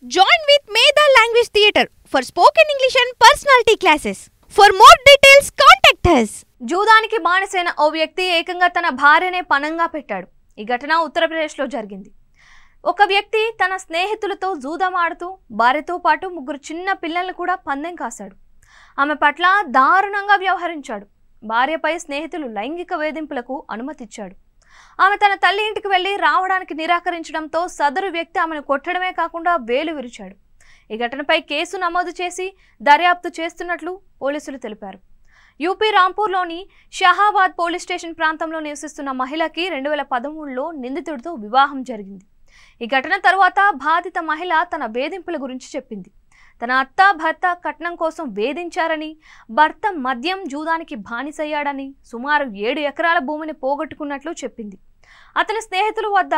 Join with Medha Language Theatre for spoken English and personality classes. For more details, contact us. జూదానికి బానిసైన ఓ వ్యక్తి ఏకంగా తన భార్యనే పణంగా పెట్టాడు. ఈ ఘటన ఉత్తరప్రదేశ్లో జరిగింది. ఒక వ్యక్తి తన స్నేహితులతో జూదం ఆడుతూ భార్యతో పాటు ముగ్గురు చిన్న పిల్లలను కూడా పందెం కాశాడు. ఆమె పట్ల దారుణంగా వ్యవహరించాడు. భార్యపై స్నేహితులు లైంగిక వేధింపులకు అనుమతిచ్చాడు. ఆమె తన తల్లి ఇంటికి వెళ్లి రావడానికి నిరాకరించడంతో సదరు వ్యక్తి ఆమెను కొట్టడమే కాకుండా వేలు విరిచాడు. ఈ ఘటనపై కేసు నమోదు చేసి దర్యాప్తు చేస్తున్నట్లు పోలీసులు తెలిపారు. యూపీ రాంపూర్లోని షహాబాద్ పోలీస్ స్టేషన్ ప్రాంతంలో నివసిస్తున్న మహిళకి 2013లో నిందితుడితో వివాహం జరిగింది. ఈ ఘటన తర్వాత బాధిత మహిళ తన వేధింపుల గురించి చెప్పింది. తన అత్త భర్త కట్నం కోసం వేధించారని, భర్త మద్యం జూదానికి బానిసయ్యాడని, సుమారు 7 ఎకరాల భూమిని పోగొట్టుకున్నట్లు చెప్పింది. అతని స్నేహితుల వద్ద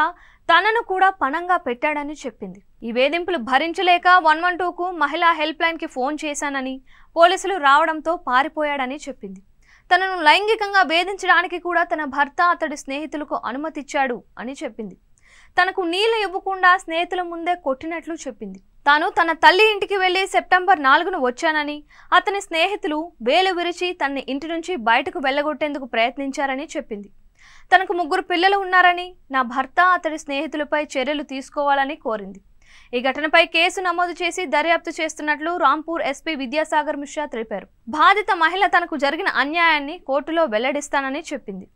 తనను కూడా పణంగా పెట్టాడని చెప్పింది. ఈ వేధింపులు భరించలేక 112కు మహిళా హెల్ప్ లైన్కి ఫోన్ చేశానని, పోలీసులు రావడంతో పారిపోయాడని చెప్పింది. తనను లైంగికంగా వేధించడానికి కూడా తన భర్త అతడి స్నేహితులకు అనుమతిచ్చాడు అని చెప్పింది. తనకు నీళ్లు ఇవ్వకుండా స్నేహితుల ముందే కొట్టినట్లు చెప్పింది. తాను తన తల్లి ఇంటికి వెళ్లి సెప్టెంబర్ 4న వచ్చానని, అతని స్నేహితులు వేలు విరిచి తన ఇంటి నుంచి బయటకు వెళ్లగొట్టేందుకు ప్రయత్నించారని చెప్పింది. తనకు 3 పిల్లలు ఉన్నారని, నా భర్త అతడి స్నేహితులపై చర్యలు తీసుకోవాలని కోరింది. ఈ ఘటనపై కేసు నమోదు చేసి దర్యాప్తు చేస్తున్నట్లు రాంపూర్ ఎస్పీ విద్యాసాగర్ మిశ్రా తెలిపారు. బాధిత మహిళ తనకు జరిగిన అన్యాయాన్ని కోర్టులో వెల్లడిస్తానని చెప్పింది.